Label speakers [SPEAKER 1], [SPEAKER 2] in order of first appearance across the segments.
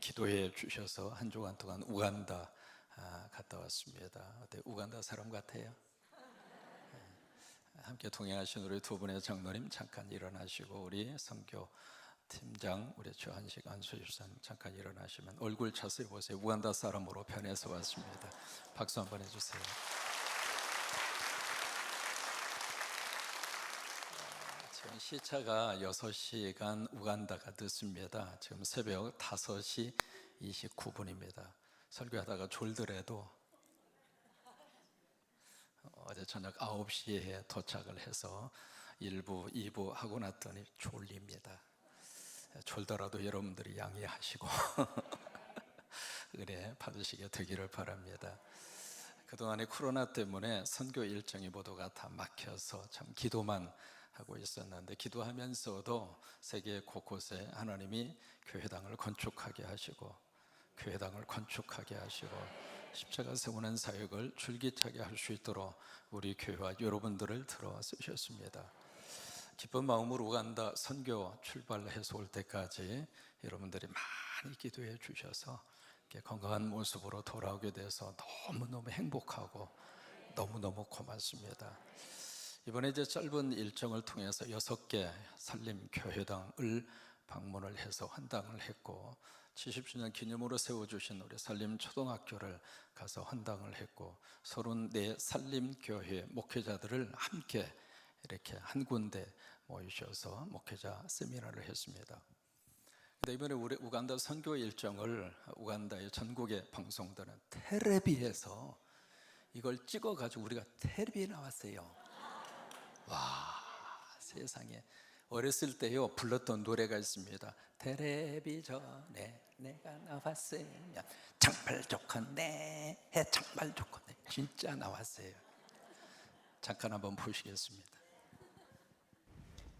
[SPEAKER 1] 기도해 주셔서 한 주간 동안 우간다 갔다 왔습니다. 어때? 우간다 사람 같아요? 함께 동행하신 우리 두 분의 장로님 잠깐 일어나시고, 우리 선교 팀장 우리 조한식 안수집사님 잠깐 일어나시면 얼굴 자세히 보세요. 우간다 사람으로 변해서 왔습니다. 박수 한번 해주세요. 지금 시차가 6시간 우간다가 늦습니다. 지금 새벽 5시 29분입니다. 설교하다가 졸더라도 어제 저녁 9시에 도착을 해서 1부, 2부 하고 났더니 졸립니다. 졸더라도 여러분들이 양해하시고 은혜 받으시게 되기를 바랍니다. 그동안에 코로나 때문에 선교 일정이 모두가 다 막혀서 참 기도만 하고 있었는데, 기도하면서도 세계 곳곳에 하나님이 교회당을 건축하게 하시고 십자가 세우는 사역을 줄기차게 할 수 있도록 우리 교회와 여러분들을 들어 쓰셨습니다. 기쁜 마음으로 우간다 선교 출발해서 올 때까지 여러분들이 많이 기도해 주셔서 건강한 모습으로 돌아오게 돼서 너무너무 행복하고 너무너무 고맙습니다. 이번에 이제 짧은 일정을 통해서 6개 산림교회당을 방문을 해서 헌당을 했고, 70주년 기념으로 세워주신 우리 산림초등학교를 가서 헌당을 했고, 34 산림교회 목회자들을 함께 이렇게 한 군데 모이셔서 목회자 세미나를 했습니다. 근데 이번에 우리 우간다 선교 일정을 우간다의 전국에 방송되는 텔레비에서 이걸 찍어가지고 우리가 텔레비에 나왔어요. 와, 세상에. 어렸을 때요 불렀던 노래가 있습니다. 텔레비전에 내가 나왔으면 정말 좋겠네, 정말 좋겠네. 진짜 나왔어요. 잠깐 한번 보시겠습니다.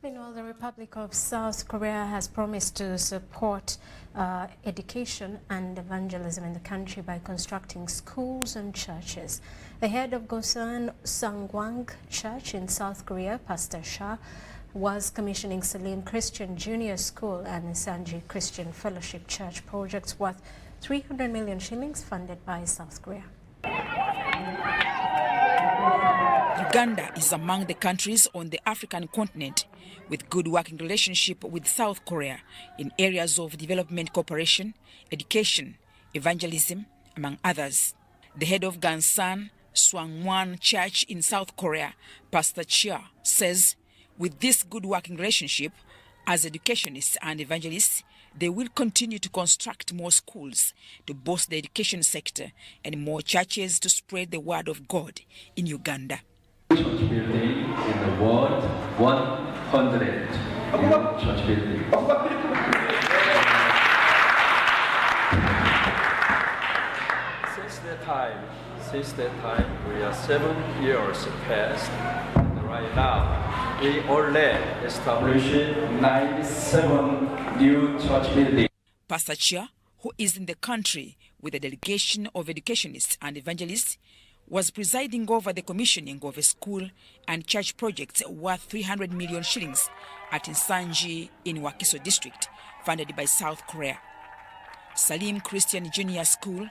[SPEAKER 2] Meanwhile, the Republic of South Korea has promised to support education and evangelism in the country by constructing schools and churches. The head of Gosan Sangwang Church in South Korea, Pastor Shah, was commissioning Salim Christian Junior School and Sanji Christian Fellowship Church projects worth 300 million shillings funded by South Korea.
[SPEAKER 3] Uganda is among the countries on the African continent with good working relationship with South Korea in areas of development cooperation, education, evangelism, among others. The head of Gansan Swangwan Church in South Korea, Pastor Chia, says with this good working relationship, as educationists and evangelists, they will continue to construct more schools to boost the education sector and more churches to spread the word of God in Uganda.
[SPEAKER 4] Church building in the world, 100 church building. Since that time, we are 7 years past. And right now, we already established 97 new church buildings.
[SPEAKER 3] Pastor Chia, who is in the country with a delegation of educationists and evangelists, was presiding over the commissioning of a school and church projects worth 300 million shillings at Insanji in Wakiso district, funded by South Korea. Salim Christian Junior School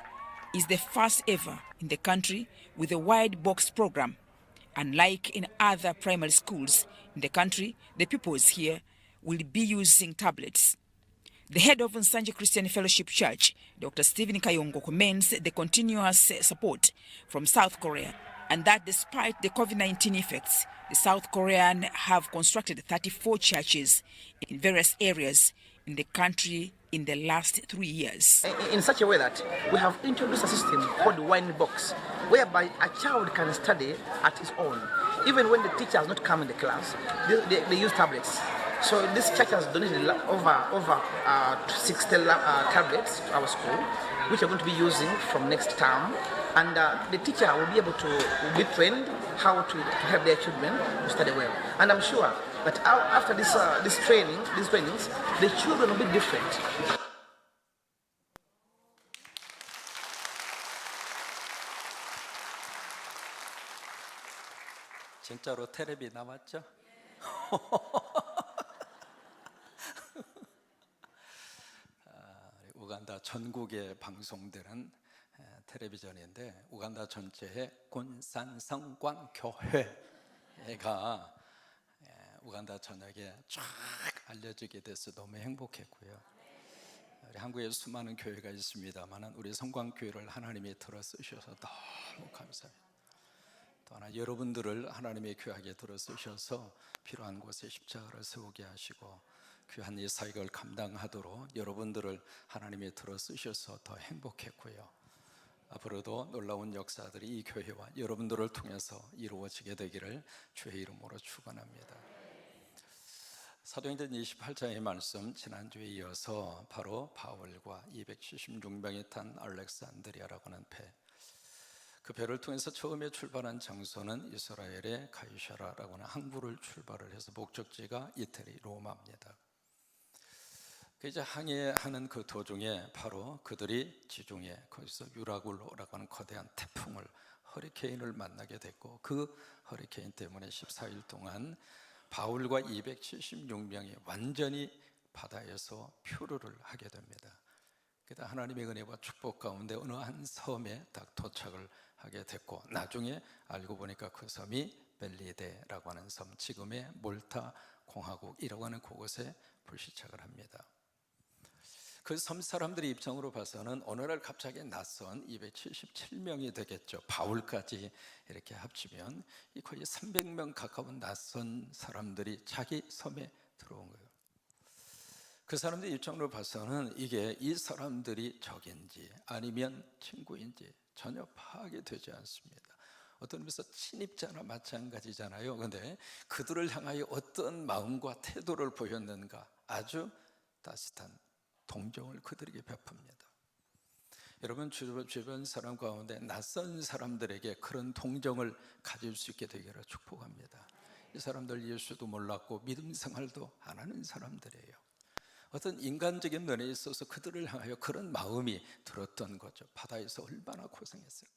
[SPEAKER 3] is the first ever in the country with a wide box program. Unlike in other primary schools in the country, the pupils here will be using tablets. The head of Nsanji Christian Fellowship Church, Dr. Stephen Kayongo, commends the continuous support from South Korea and that despite the COVID-19 effects, the South Koreans have constructed 34 churches in various areas in the country in the last 3 years.
[SPEAKER 5] In such a way that we have introduced a system called wine box, whereby a child can study at his own. Even when the teacher has not come in the class, they use tablets. So this church has donated over 60 tablets to our school, which we're going to be using from next term. And the teacher will be able to be trained how to help their children to study well. And I'm sure that after these trainings, the children will be different.
[SPEAKER 1] 진짜로 텔레비 나왔죠? 우간다 전국에 방송되는 텔레비전인데 우간다 전체에 군산성광교회가 우간다 전역에 쫙 알려지게 돼서 너무 행복했고요. 우리 한국에 수많은 교회가 있습니다만 우리 성광교회를 하나님이 들어 쓰셔서 너무 감사합니다. 또 하나 여러분들을 하나님의 귀하게 들어 쓰셔서 필요한 곳에 십자가를 세우게 하시고 귀한 이 사역을 감당하도록 여러분들을 하나님이 들어 쓰셔서 더 행복했고요. 앞으로도 놀라운 역사들이 이 교회와 여러분들을 통해서 이루어지게 되기를 주의 이름으로 축원합니다. 사도행전 28장의 말씀 지난주에 이어서 바로 바울과 276명이 탄 알렉산드리아라고 하는 배, 그 배를 통해서 처음에 출발한 장소는 이스라엘의 가이사라라고 하는 항구를 출발을 해서 목적지가 이태리 로마입니다. 이제 항해하는 그 도중에 바로 그들이 지중해 거기서 유라굴로라고 하는 거대한 태풍을 허리케인을 만나게 됐고 그 허리케인 때문에 14일 동안 바울과 276명이 완전히 바다에서 표류를 하게 됩니다. 그러다 하나님의 은혜와 축복 가운데 어느 한 섬에 딱 도착을 하게 됐고 나중에 알고 보니까 그 섬이 멜리데라고 하는 섬, 지금의 몰타 공화국이라고 하는 그곳에 불시착을 합니다. 그 섬 사람들의 입장으로 봐서는 어느 날 갑자기 낯선 277명이 되겠죠. 바울까지 이렇게 합치면 거의 300명 가까운 낯선 사람들이 자기 섬에 들어온 거예요. 그 사람들 입장으로 봐서는 이게 이 사람들이 적인지 아니면 친구인지 전혀 파악이 되지 않습니다. 어떤 의미에서 침입자나 마찬가지잖아요. 그런데 그들을 향하여 어떤 마음과 태도를 보였는가, 아주 따뜻한 동정을 그들에게 베풉니다. 여러분 주변 사람 가운데 낯선 사람들에게 그런 동정을 가질 수 있게 되기를 축복합니다. 이 사람들 예수도 몰랐고 믿음 생활도 안 하는 사람들이에요. 어떤 인간적인 면에 있어서 그들을 향하여 그런 마음이 들었던 거죠. 바다에서 얼마나 고생했을까,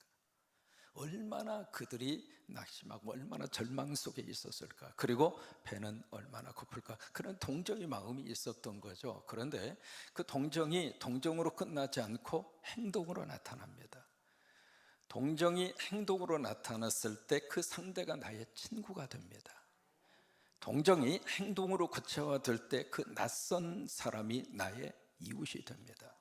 [SPEAKER 1] 얼마나 그들이 낙심하고 얼마나 절망 속에 있었을까, 그리고 배는 얼마나 고플까, 그런 동정의 마음이 있었던 거죠. 그런데 그 동정이 동정으로 끝나지 않고 행동으로 나타납니다. 동정이 행동으로 나타났을 때 그 상대가 나의 친구가 됩니다. 동정이 행동으로 구체화될 때 그 낯선 사람이 나의 이웃이 됩니다.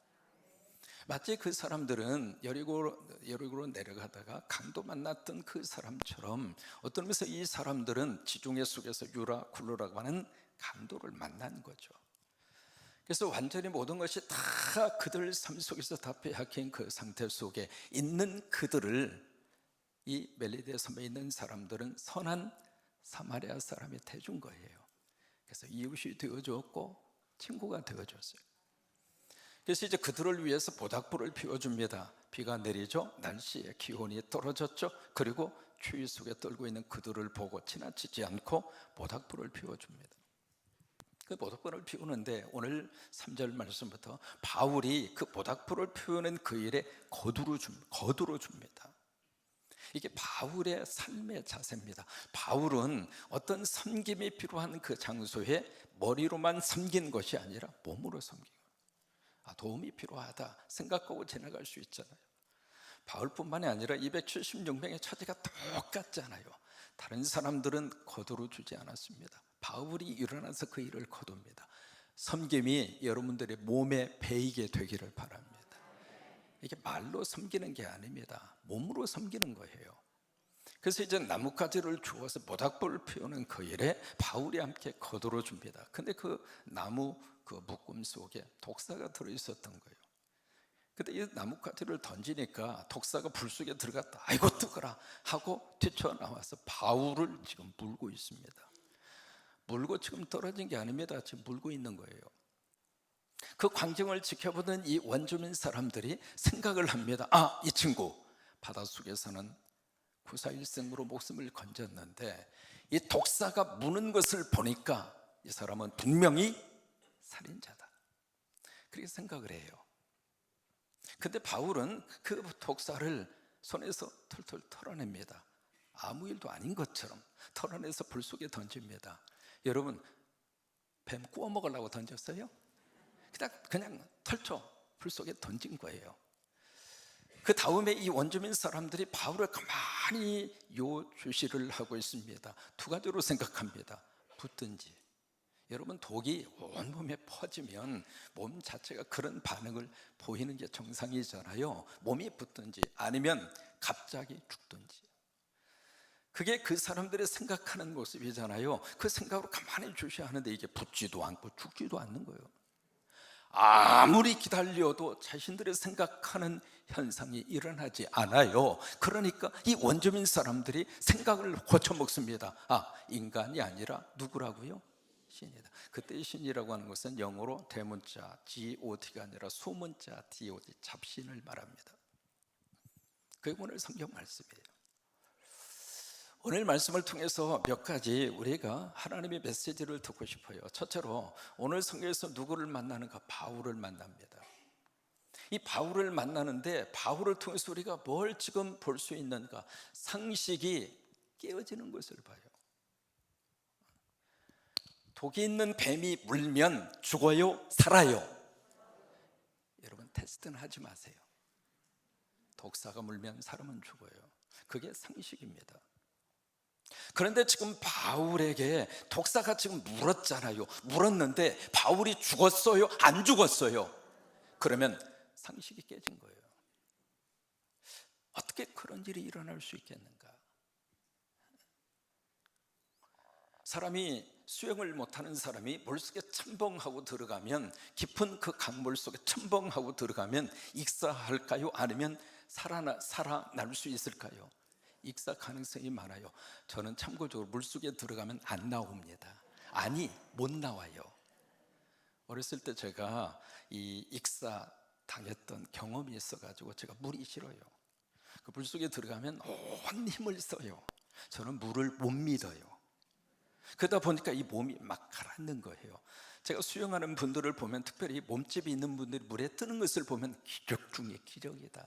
[SPEAKER 1] 마치 그 사람들은 여리고로 내려가다가 강도 만났던 그 사람처럼 어떤 의미에서 이 사람들은 지중해 속에서 유라굴로라고 하는 강도를 만난 거죠. 그래서 완전히 모든 것이 다 그들 삶 속에서 다 빼앗긴 그 상태 속에 있는 그들을, 이 멜리데 섬에 있는 사람들은 선한 사마리아 사람이 대준 거예요. 그래서 이웃이 되어줬고 친구가 되어줬어요. 그래서 이제 그들을 위해서 모닥불을 피워줍니다. 비가 내리죠. 날씨의 기온이 떨어졌죠. 그리고 추위 속에 떨고 있는 그들을 보고 지나치지 않고 모닥불을 피워줍니다. 그 모닥불을 피우는데 오늘 3절 말씀부터 바울이 그 모닥불을 피우는 그 일에 거두로 줍니다. 이게 바울의 삶의 자세입니다. 바울은 어떤 섬김이 필요한 그 장소에 머리로만 섬긴 것이 아니라 몸으로 섬긴 거예요. 도움이 필요하다 생각하고 지나갈 수 있잖아요. 바울뿐만이 아니라 276명의 처지가 똑같잖아요. 다른 사람들은 거두로 주지 않았습니다. 바울이 일어나서 그 일을 거둡니다. 섬김이 여러분들의 몸에 배이게 되기를 바랍니다. 이게 말로 섬기는 게 아닙니다. 몸으로 섬기는 거예요. 그래서 이제 나뭇가지를 주워서 모닥불을 피우는 그 일에 바울이 함께 거두어 줍니다. 근데 그 나무 그 묶음 속에 독사가 들어있었던 거예요. 근데 이 나뭇가지를 던지니까 독사가 불 속에 들어갔다. 아이고 뜨거라 하고 뛰쳐나와서 바울을 지금 물고 있습니다. 물고 지금 떨어진 게 아닙니다. 지금 물고 있는 거예요. 그 광경을 지켜보던 이 원주민 사람들이 생각을 합니다. 이 친구 바닷속에서는 구사일생으로 목숨을 건졌는데 이 독사가 무는 것을 보니까 이 사람은 분명히 살인자다, 그렇게 생각을 해요. 근데 바울은 그 독사를 손에서 털털 털어냅니다. 아무 일도 아닌 것처럼 털어내서 불 속에 던집니다. 여러분, 뱀 구워 먹으려고 던졌어요? 그냥 털쳐 불 속에 던진 거예요. 그 다음에 이 원주민 사람들이 바울을 가만히 요주시를 하고 있습니다. 두 가지로 생각합니다. 붙든지, 여러분 독이 온몸에 퍼지면 몸 자체가 그런 반응을 보이는 게 정상이잖아요. 몸이 붙든지 아니면 갑자기 죽든지. 그게 그 사람들의 생각하는 모습이잖아요. 그 생각으로 가만히 주시하는데 이게 붙지도 않고 죽지도 않는 거예요. 아무리 기다려도 자신들의 생각하는 현상이 일어나지 않아요. 그러니까 이 원주민 사람들이 생각을 고쳐먹습니다. 인간이 아니라 누구라고요? 신이다. 그때 신이라고 하는 것은 영어로 대문자 God가 아니라 소문자 Dod, 잡신을 말합니다. 그게 오늘 성경 말씀이에요. 오늘 말씀을 통해서 몇 가지 우리가 하나님의 메시지를 듣고 싶어요. 첫째로 오늘 성경에서 누구를 만나는가? 바울을 만납니다. 이 바울을 만나는데 바울을 통해서 우리가 뭘 지금 볼 수 있는가? 상식이 깨어지는 것을 봐요. 독이 있는 뱀이 물면 죽어요? 살아요? 여러분 테스트는 하지 마세요. 독사가 물면 사람은 죽어요. 그게 상식입니다. 그런데 지금 바울에게 독사가 지금 물었잖아요. 물었는데 바울이 죽었어요? 안 죽었어요? 그러면 상식이 깨진 거예요. 어떻게 그런 일이 일어날 수 있겠는가? 사람이 수영을 못하는 사람이 물속에 첨벙하고 들어가면, 깊은 그 강물 속에 첨벙하고 들어가면 익사할까요? 아니면 살아날 수 있을까요? 익사 가능성이 많아요. 저는 참고적으로 물속에 들어가면 안 나옵니다. 아니, 못 나와요. 어렸을 때 제가 이 익사 당했던 경험이 있어가지고 제가 물이 싫어요. 그 물속에 들어가면 온 힘을 써요. 저는 물을 못 믿어요. 그러다 보니까 이 몸이 막 가라앉는 거예요. 제가 수영하는 분들을 보면, 특별히 몸집이 있는 분들이 물에 뜨는 것을 보면 기적 중에 기적이다.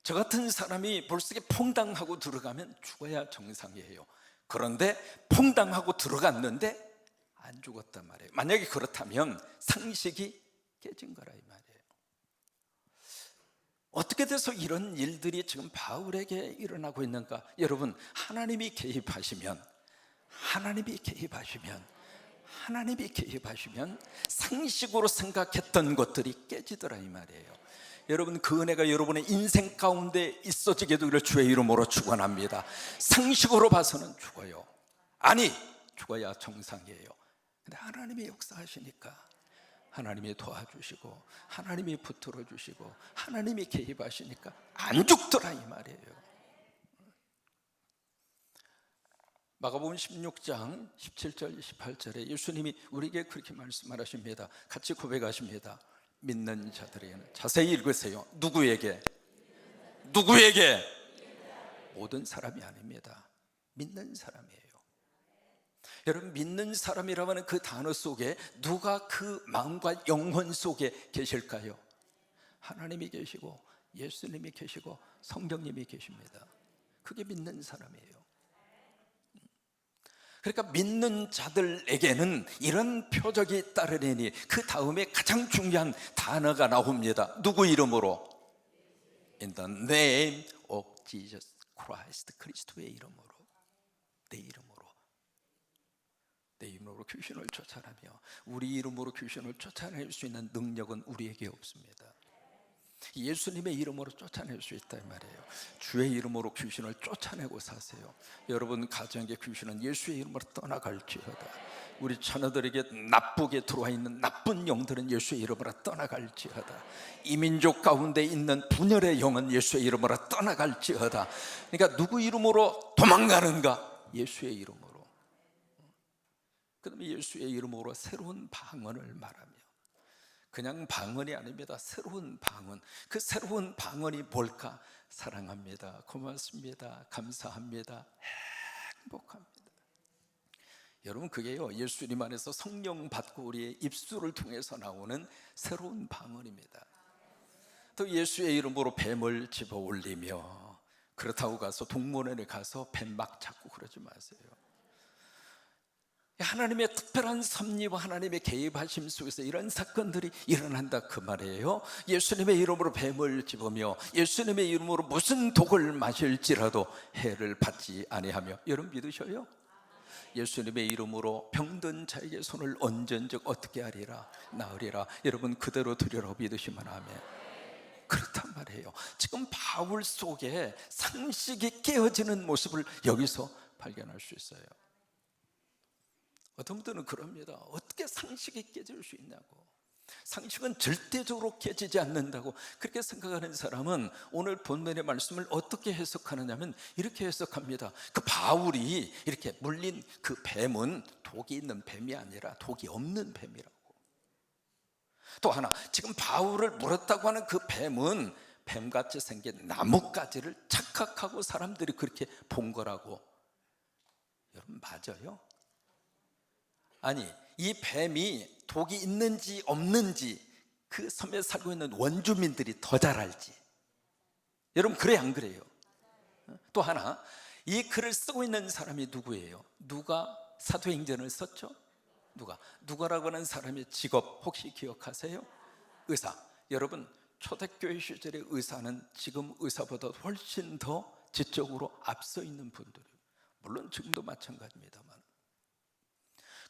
[SPEAKER 1] 저 같은 사람이 물속에 퐁당하고 들어가면 죽어야 정상이에요. 그런데 퐁당하고 들어갔는데 안 죽었단 말이에요. 만약에 그렇다면 상식이 깨진 거라 이 말이에요. 어떻게 돼서 이런 일들이 지금 바울에게 일어나고 있는가? 여러분, 하나님이 개입하시면 상식으로 생각했던 것들이 깨지더라 이 말이에요. 여러분, 그 은혜가 여러분의 인생 가운데 있어지게 되기를 주의 이름으로 축원합니다. 상식으로 봐서는 죽어요. 아니, 죽어야 정상이에요. 근데 하나님이 역사하시니까 하나님이 도와주시고 하나님이 붙들어 주시고 하나님이 개입하시니까 안 죽더라 이 말이에요. 마가복음 16장 17절 18절에 예수님이 우리에게 그렇게 말씀하십니다. 같이 고백하십니다. 믿는 자들에게는, 자세히 읽으세요. 누구에게? 모든 사람이 아닙니다. 믿는 사람이에요. 여러분, 믿는 사람이라고 하는 그 단어 속에 누가 그 마음과 영혼 속에 계실까요? 하나님이 계시고 예수님이 계시고 성령님이 계십니다. 그게 믿는 사람이에요. 그러니까 믿는 자들에게는 이런 표적이 따르리니, 그 다음에 가장 중요한 단어가 나옵니다. 누구 이름으로? In the name of Jesus Christ. 그리스도의 이름으로, 내 이름으로 귀신을 쫓아내며, 우리 이름으로 귀신을 쫓아낼 수 있는 능력은 우리에게 없습니다. 예수님의 이름으로 쫓아낼 수 있다 이 말이에요. 주의 이름으로 귀신을 쫓아내고 사세요. 여러분 가정의 귀신은 예수의 이름으로 떠나갈지어다. 우리 자녀들에게 나쁘게 들어와 있는 나쁜 영들은 예수의 이름으로 떠나갈지어다. 이 민족 가운데 있는 분열의 영은 예수의 이름으로 떠나갈지어다. 그러니까 누구 이름으로 도망가는가? 예수의 이름으로. 그다음에 예수의 이름으로 새로운 방언을 말하며, 그냥 방언이 아닙니다. 새로운 방언. 그 새로운 방언이 뭘까? 사랑합니다, 고맙습니다, 감사합니다, 행복합니다. 여러분, 그게요, 예수님 안에서 성령 받고 우리의 입술을 통해서 나오는 새로운 방언입니다. 또 예수의 이름으로 뱀을 집어 올리며, 그렇다고 가서 동물원에 가서 뱀 막 잡고 그러지 마세요. 하나님의 특별한 섭리와 하나님의 개입하심 속에서 이런 사건들이 일어난다 그 말이에요. 예수님의 이름으로 뱀을 집으며 예수님의 이름으로 무슨 독을 마실지라도 해를 받지 아니하며. 여러분 믿으셔요? 예수님의 이름으로 병든 자에게 손을 얹은즉 어떻게 하리라? 나으리라. 여러분 그대로 드리라고 믿으시면 아멘. 그렇단 말이에요. 지금 바울 속에 상식이 깨어지는 모습을 여기서 발견할 수 있어요. 어떤 분들은 그럽니다. 어떻게 상식이 깨질 수 있냐고. 상식은 절대적으로 깨지지 않는다고 그렇게 생각하는 사람은 오늘 본문의 말씀을 어떻게 해석하느냐면 이렇게 해석합니다. 그 바울이 이렇게 물린 그 뱀은 독이 있는 뱀이 아니라 독이 없는 뱀이라고. 또 하나, 지금 바울을 물었다고 하는 그 뱀은 뱀같이 생긴 나뭇가지를 착각하고 사람들이 그렇게 본 거라고. 여러분 맞아요? 아니, 이 뱀이 독이 있는지 없는지 그 섬에 살고 있는 원주민들이 더 잘 알지. 여러분 그래요 안 그래요? 또 하나, 이 글을 쓰고 있는 사람이 누구예요? 누가 사도행전을 썼죠? 누가라고 하는 사람의 직업 혹시 기억하세요? 의사. 여러분 초대교회 시절의 의사는 지금 의사보다 훨씬 더 지적으로 앞서 있는 분들이에요. 물론 지금도 마찬가지입니다만.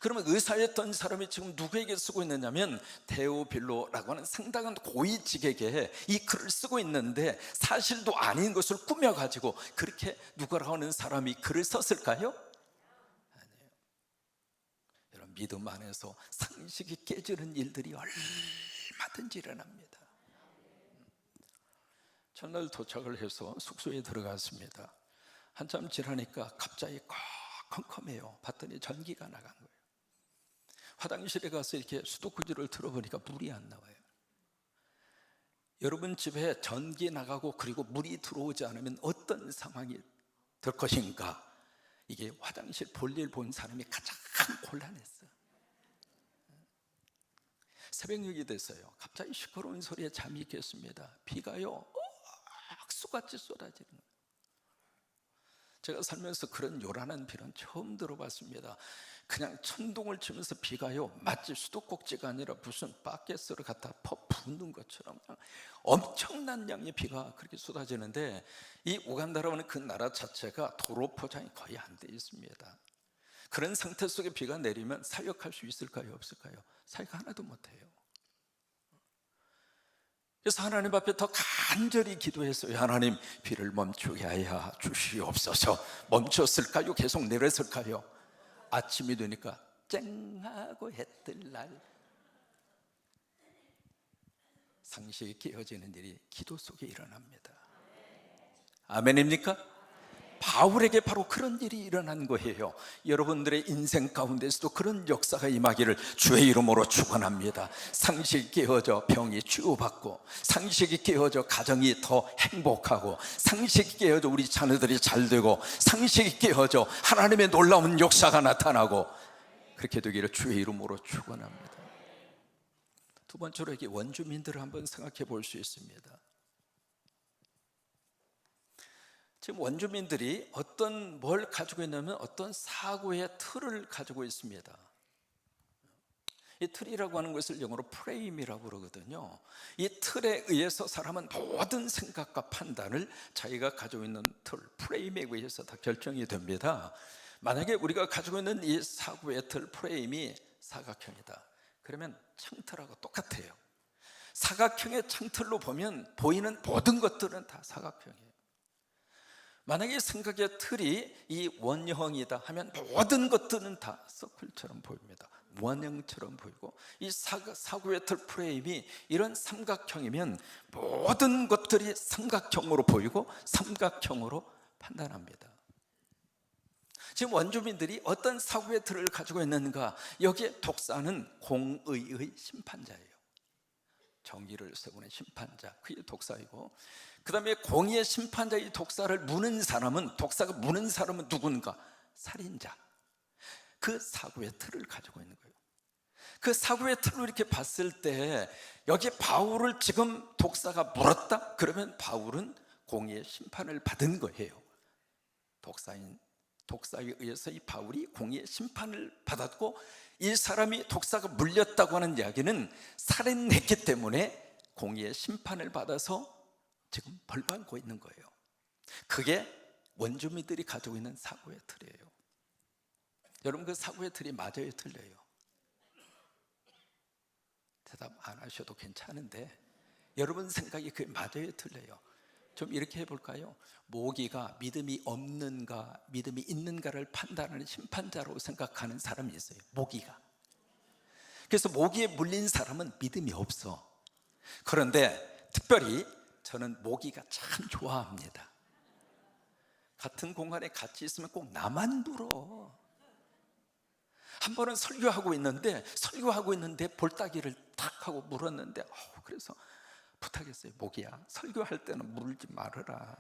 [SPEAKER 1] 그러면 의사였던 사람이 지금 누구에게 쓰고 있느냐면 데오빌로라고 하는 상당한 고위직에게 이 글을 쓰고 있는데 사실도 아닌 것을 꾸며가지고 그렇게 누가라고 하는 사람이 글을 썼을까요? 아니에요. 여러분 믿음 안에서 상식이 깨지는 일들이 얼마든지 일어납니다. 전날 도착을 해서 숙소에 들어갔습니다. 한참 지나니까 갑자기 컴컴해요. 봤더니 전기가 나간 거예요. 화장실에 가서 이렇게 수도쿠지를 틀어보니까 물이 안 나와요. 여러분 집에 전기 나가고 그리고 물이 들어오지 않으면 어떤 상황이 될 것인가? 이게 화장실 볼일 본 사람이 가장 곤란했어요. 새벽녘이 됐어요. 갑자기 시끄러운 소리에 잠이 깼습니다. 비가요 악수같이 쏟아지는 거예요. 제가 살면서 그런 요란한 비는 처음 들어봤습니다. 그냥 천둥을 치면서 비가요 마치 수도꼭지가 아니라 무슨 바켓으로 갖다 붓는 것처럼 엄청난 양의 비가 그렇게 쏟아지는데, 이 우간다라는 그 나라 자체가 도로 포장이 거의 안 돼 있습니다. 그런 상태 속에 비가 내리면 사역할 수 있을까요 없을까요? 사역 하나도 못해요. 그래서 하나님 앞에 더 간절히 기도했어요. 하나님 비를 멈추게 하여 주시옵소서. 멈췄을까요? 계속 내렸을까요? 아침이 되니까 쨍하고 해 뜰 날 상식이 깨어지는 일이 기도 속에 일어납니다. 아멘입니까? 바울에게 바로 그런 일이 일어난 거예요. 여러분들의 인생 가운데서도 그런 역사가 임하기를 주의 이름으로 축원합니다. 상식이 깨어져 병이 치유받고, 상식이 깨어져 가정이 더 행복하고, 상식이 깨어져 우리 자녀들이 잘 되고, 상식이 깨어져 하나님의 놀라운 역사가 나타나고, 그렇게 되기를 주의 이름으로 축원합니다. 두 번째로 이렇게 원주민들을 한번 생각해 볼 수 있습니다. 지금 원주민들이 뭘 가지고 있냐면 어떤 사고의 틀을 가지고 있습니다. 이 틀이라고 하는 것을 영어로 프레임이라고 그러거든요. 이 틀에 의해서 사람은 모든 생각과 판단을 자기가 가지고 있는 틀, 프레임에 의해서 다 결정이 됩니다. 만약에 우리가 가지고 있는 이 사고의 틀, 프레임이 사각형이다, 그러면 창틀하고 똑같아요. 사각형의 창틀로 보면 보이는 모든 것들은 다 사각형이에요. 만약에 생각의 틀이 이 원형이다 하면 모든 것들은 다 서클처럼 보입니다. 원형처럼 보이고, 이 사고의 틀 프레임이 이런 삼각형이면 모든 것들이 삼각형으로 보이고 삼각형으로 판단합니다. 지금 원주민들이 어떤 사고의 틀을 가지고 있는가? 여기에 독사는 공의의 심판자예요. 정의를 세우는 심판자, 그게 독사이고, 그 다음에 공의의 심판자, 이 독사를 무는 사람은, 독사가 무는 사람은 누군가? 살인자. 그 사고의 틀을 가지고 있는 거예요. 그 사고의 틀로 이렇게 봤을 때 여기 바울을 지금 독사가 물었다? 그러면 바울은 공의의 심판을 받은 거예요. 독사인 독사에 의해서 이 바울이 공의의 심판을 받았고, 이 사람이 독사가 물렸다고 하는 이야기는 살인했기 때문에 공의의 심판을 받아서 지금 벌받고 있는 거예요. 그게 원주민들이 가지고 있는 사고의 틀이에요. 여러분, 그 사고의 틀이 맞아요, 틀려요? 대답 안 하셔도 괜찮은데 여러분 생각이 그게 맞아요, 틀려요? 좀 이렇게 해볼까요? 모기가 믿음이 없는가 믿음이 있는가를 판단하는 심판자로 생각하는 사람이 있어요. 모기가. 그래서 모기에 물린 사람은 믿음이 없어. 그런데 특별히 저는 모기가 참 좋아합니다. 같은 공간에 같이 있으면 꼭 나만 물어. 한 번은 설교하고 있는데 볼따기를 탁 하고 물었는데, 그래서 부탁했어요. 모기야, 설교할 때는 물지 말아라.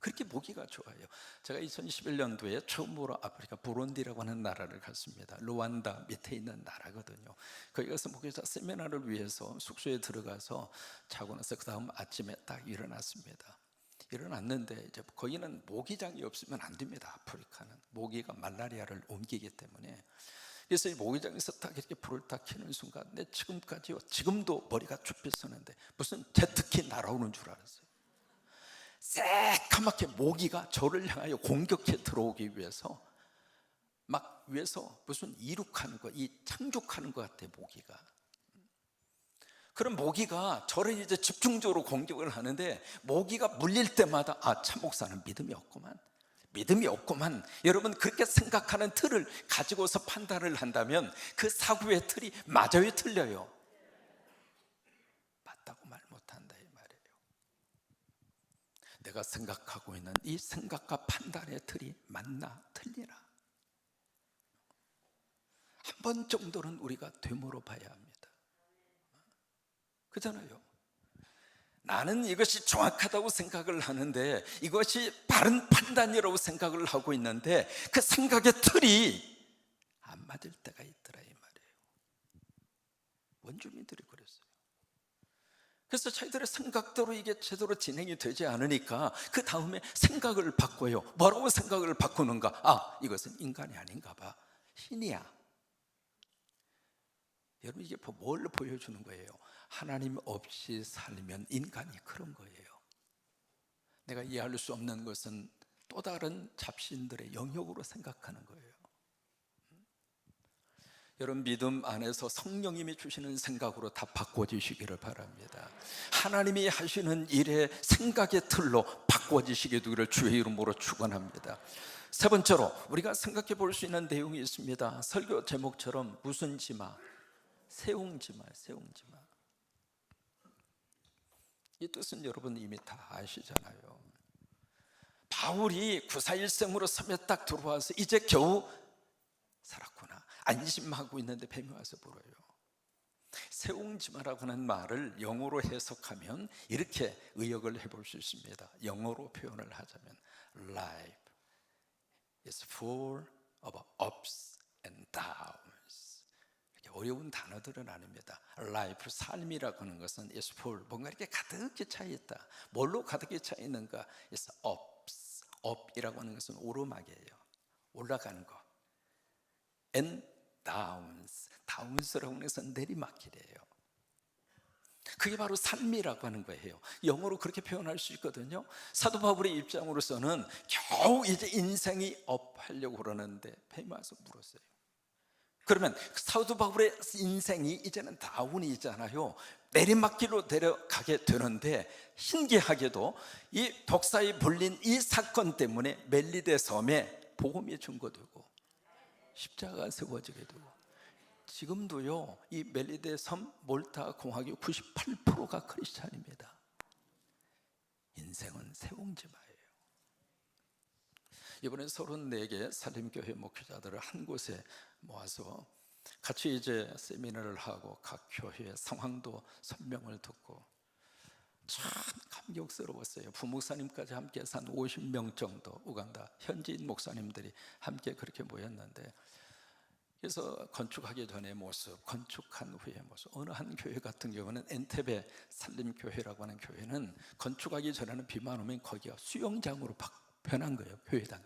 [SPEAKER 1] 그렇게 모기가 좋아요. 제가 2011년도에 처음으로 아프리카 부룬디라고 하는 나라를 갔습니다. 루안다 밑에 있는 나라거든요. 거기 가서 목회자 세미나를 위해서 숙소에 들어가서 자고 나서 그 다음 아침에 딱 일어났습니다. 일어났는데 이제 거기는 모기장이 없으면 안 됩니다. 아프리카는 모기가 말라리아를 옮기기 때문에. 그래서 이 모기장에서 딱 이렇게 불을 딱 켜는 순간 내 지금도 머리가 쭈뼛었는데 무슨 제트기 날아오는 줄 알았어요. 새까맣게 모기가 저를 향하여 공격해 들어오기 위해서 막 위에서 무슨 이륙하는 거, 이 착륙하는 것 같아, 모기가. 그럼 모기가 저를 이제 집중적으로 공격을 하는데, 모기가 물릴 때마다 참 목사는 믿음이 없구만. 여러분, 그렇게 생각하는 틀을 가지고서 판단을 한다면 그 사고의 틀이 맞아요, 틀려요? 맞다고 말 못한다 이 말이에요. 내가 생각하고 있는 이 생각과 판단의 틀이 맞나 틀리나 한 번 정도는 우리가 되물어 봐야 합니다. 그잖아요. 나는 이것이 정확하다고 생각을 하는데, 이것이 바른 판단이라고 생각을 하고 있는데 그 생각의 틀이 안 맞을 때가 있더라 이 말이에요. 원주민들이 그랬어요. 그래서 자기들의 생각대로 이게 제대로 진행이 되지 않으니까 그 다음에 생각을 바꿔요. 뭐라고 생각을 바꾸는가? 이것은 인간이 아닌가 봐, 신이야. 여러분, 이게 뭘 보여주는 거예요? 하나님 없이 살면 인간이 그런 거예요. 내가 이해할 수 없는 것은 또 다른 잡신들의 영역으로 생각하는 거예요. 여러분, 믿음 안에서 성령님이 주시는 생각으로 다 바꿔주시기를 바랍니다. 하나님이 하시는 일의 생각의 틀로 바꿔주시게 되기를 주의 이름으로 축원합니다. 세 번째로 우리가 생각해 볼 수 있는 내용이 있습니다. 설교 제목처럼 무슨 지마? 세웅지마. 이 뜻은 여러분 이미 다 아시잖아요. 바울이 941sem으로 섬에 딱 들어와서 이제 겨우 살았구나 안심하고 있는데 뱀이 와서 물어요. 세웅지마라고 하는 말을 영어로 해석하면 이렇게 의역을 해볼 수 있습니다. 영어로 표현을 하자면 Life is full of ups and downs. 어려운 단어들은 아닙니다. 라이프, 삶이라고 하는 것은 is full, 뭔가 이렇게 가득히 차 있다. 뭘로 가득히 차 있는가? is ups, up이라고 하는 것은 오르막이에요. 올라가는 거. and downs, downs라고 하는 것은 내리막길이에요. 그게 바로 삶이라고 하는 거예요. 영어로 그렇게 표현할 수 있거든요. 사도 바울의 입장으로서는 겨우 이제 인생이 업 하려고 그러는데 뱀이 와서 물었어요. 그러면 사도 바울의 인생이 이제는 다운이잖아요. 내리막길로 내려가게 되는데, 신기하게도 이 독사에 물린 이 사건 때문에 멜리데 섬에 복음이 증거되고 십자가가 세워지게 되고, 지금도요 이 멜리데 섬 몰타 공화국 98%가 크리스찬입니다. 인생은 세웅지마예요. 이번에 34개 산림교회 목회자들을 한 곳에 모아서 같이 이제 세미나를 하고 각 교회의 상황도 설명을 듣고 참 감격스러웠어요. 부목사님까지 함께 해서 한 50명 정도 우간다 현지인 목사님들이 함께 그렇게 모였는데, 그래서 건축하기 전의 모습, 건축한 후의 모습. 어느 한 교회 같은 경우는 엔테베 산림교회라고 하는 교회는 건축하기 전에는 비만 오면 거기가 수영장으로 변한 거예요, 교회당이.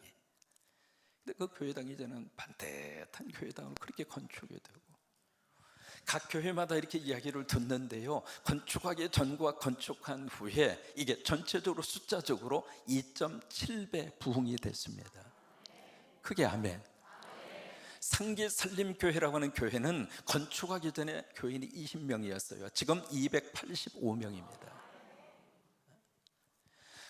[SPEAKER 1] 근데 그 교회당이 이제는 반듯한 교회당으로 그렇게 건축이 되고, 각 교회마다 이렇게 이야기를 듣는데요, 건축하기 전과 건축한 후에 이게 전체적으로 숫자적으로 2.7배 부흥이 됐습니다. 그게 아멘. 상기 산림교회라고 하는 교회는 건축하기 전에 교인이 20명이었어요. 지금 285명입니다.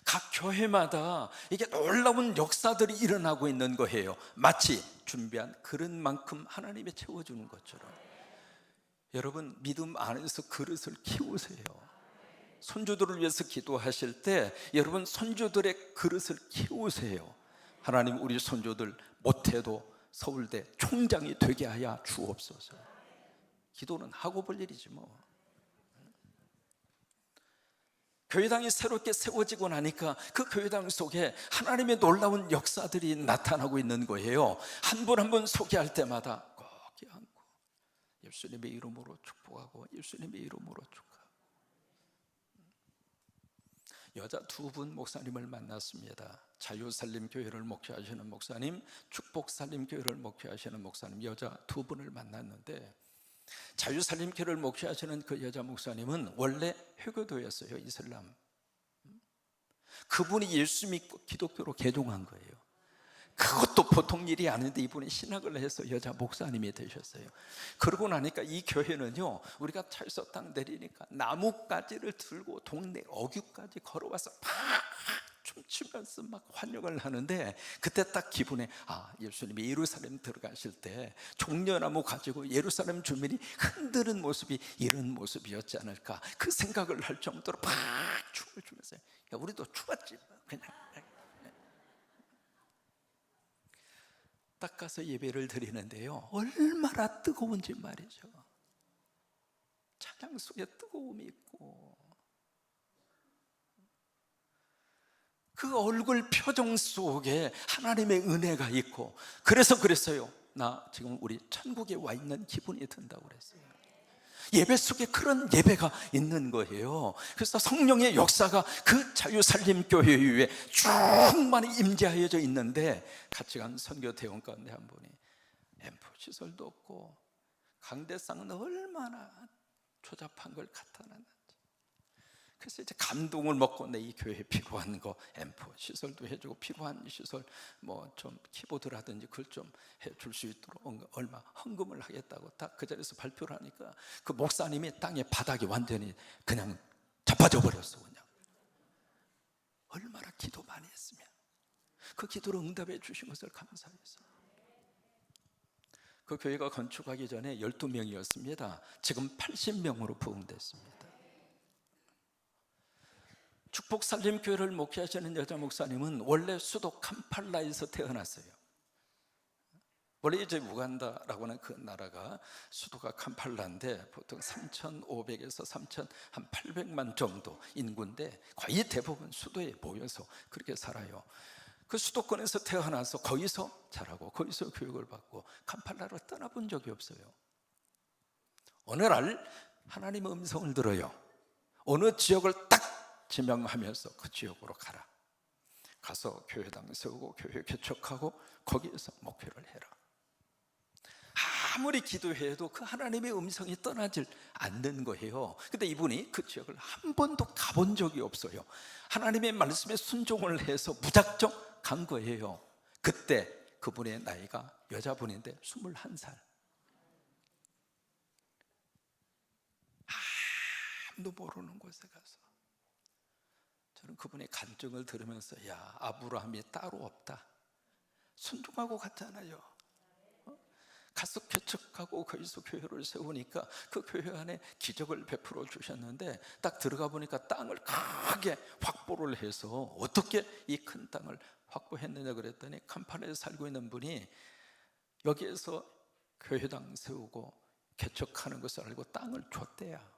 [SPEAKER 1] 각 교회마다 이게 놀라운 역사들이 일어나고 있는 거예요. 마치 준비한 그릇만큼 하나님이 채워주는 것처럼. 여러분, 믿음 안에서 그릇을 키우세요. 손주들을 위해서 기도하실 때 여러분 손주들의 그릇을 키우세요. 하나님, 우리 손주들 못해도 서울대 총장이 되게 하여 주옵소서. 기도는 하고 볼 일이지 뭐. 교회당이 새롭게 세워지고 나니까 그 교회당 속에 하나님의 놀라운 역사들이 나타나고 있는 거예요. 한 분 한 분 소개할 때마다 꼭 껴안고 예수님의 이름으로 축복하고 예수님의 이름으로 축복하고. 여자 2분 목사님을 만났습니다. 자유살림교회를 목회하시는 목사님, 축복살림교회를 목회하시는 목사님, 여자 2분을 만났는데, 자유살림교회를 목회하시는 그 여자 목사님은 원래 회교도였어요. 이슬람. 그분이 예수 믿고 기독교로 개종한 거예요. 그것도 보통 일이 아닌데 이분이 신학을 해서 여자 목사님이 되셨어요. 그러고 나니까 이 교회는요, 우리가 차에서 딱 내리니까 나뭇가지를 들고 동네 어귀까지 걸어와서 막 춤추면서 막 환영을 하는데, 그때 딱 기분에 예수님이 예루살렘 들어가실 때 종려나무 가지고 예루살렘 주민이 흔드는 모습이 이런 모습이었지 않을까, 그 생각을 할 정도로 막 춤을 추면서, 야, 우리도 추었지 그냥. 딱 가서 예배를 드리는데요, 얼마나 뜨거운지 말이죠. 찬양 속에 뜨거움이 있고 그 얼굴 표정 속에 하나님의 은혜가 있고, 그래서 그랬어요. 나 지금 우리 천국에 와 있는 기분이 든다고 그랬어요. 예배 속에 그런 예배가 있는 거예요. 그래서 성령의 역사가 그 자유살림교회 위에 충만히 임재하여져 있는데, 같이 간 선교 대원 가운데 한 분이 앰프 시설도 없고 강대상은 얼마나 조잡한 걸 갖다 놨는지, 그래서 이제 감동을 먹고 내 이 교회에 필요한 거 앰프 시설도 해주고, 필요한 시설 뭐 좀 키보드라든지 그걸 좀 해줄 수 있도록 얼마 헌금을 하겠다고 딱 그 자리에서 발표를 하니까 그 목사님이 땅에 바닥이 완전히 그냥 자빠져 버렸어. 그냥 얼마나 기도 많이 했으면 그 기도를 응답해 주신 것을 감사해서. 그 교회가 건축하기 전에 12명이었습니다. 지금 80명으로 부흥됐습니다. 축복살림교회를 목회하시는 여자 목사님은 원래 수도 캄팔라에서 태어났어요. 원래 이제 우간다라고 하는 그 나라가 수도가 캄팔라인데 보통 3,500에서 3,800만 정도 인구인데 거의 대부분 수도에 모여서 그렇게 살아요. 그 수도권에서 태어나서 거기서 자라고 거기서 교육을 받고 캄팔라로 떠나본 적이 없어요. 어느 날 하나님의 음성을 들어요. 어느 지역을 딱 지명하면서 그 지역으로 가라. 가서 교회당 세우고 교회 개척하고 거기에서 목회를 해라. 아무리 기도해도 그 하나님의 음성이 떠나질 않는 거예요. 근데 이분이 그 지역을 한 번도 가본 적이 없어요. 하나님의 말씀에 순종을 해서 무작정 간 거예요. 그때 그분의 나이가 여자분인데 21살. 아무도 모르는 곳에 가서 저는 그분의 간증을 들으면서, 야, 아브라함이 따로 없다. 순종하고 갔잖아요. 가서 개척하고 거기서 교회를 세우니까 그 교회 안에 기적을 베풀어 주셨는데, 딱 들어가 보니까 땅을 크게 확보를 해서 어떻게 이 큰 땅을 확보했느냐 그랬더니, 캄팔라에 살고 있는 분이 여기에서 교회당 세우고 개척하는 것을 알고 땅을 줬대야.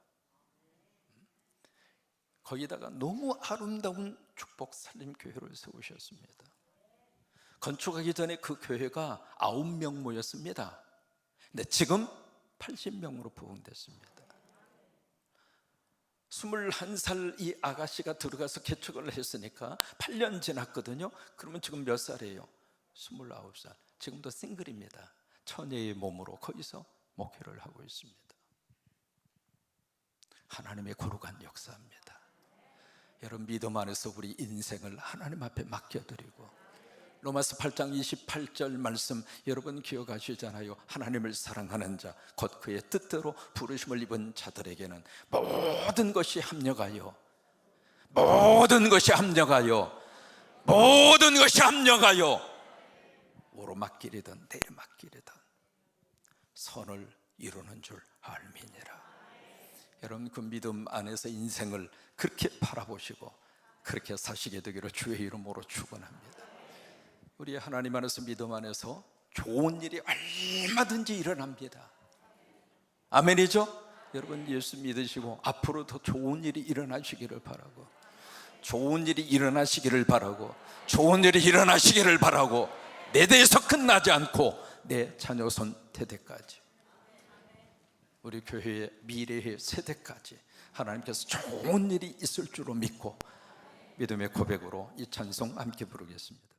[SPEAKER 1] 거기다가 너무 아름다운 축복살림교회를 세우셨습니다. 건축하기 전에 그 교회가 9명 모였습니다. 근데 지금 80명으로 부흥됐습니다. 21살 이 아가씨가 들어가서 개척을 했으니까 8년 지났거든요. 그러면 지금 몇 살이에요? 29살. 지금도 싱글입니다. 처녀의 몸으로 거기서 목회를 하고 있습니다. 하나님의 거룩한 역사입니다. 여러분, 믿음 안에서 우리 인생을 하나님 앞에 맡겨드리고, 로마서 8장 28절 말씀 여러분 기억하시잖아요. 하나님을 사랑하는 자 곧 그의 뜻대로 부르심을 입은 자들에게는 모든 것이 합력하여 모든 것이 합력하여 오르막길이든 내리막길이든 선을 이루는 줄 알미니라. 여러분, 그 믿음 안에서 인생을 그렇게 바라보시고 그렇게 사시게 되기를 주의 이름으로 축원합니다. 우리 하나님 안에서 믿음 안에서 좋은 일이 얼마든지 일어납니다. 아멘이죠? 여러분, 예수 믿으시고 앞으로 더 좋은 일이 일어나시기를 바라고, 좋은 일이 일어나시기를 바라고, 내 대에서 끝나지 않고 내 자녀손 대대까지, 우리 교회의 미래의 세대까지 하나님께서 좋은 일이 있을 줄로 믿고 믿음의 고백으로 이 찬송 함께 부르겠습니다.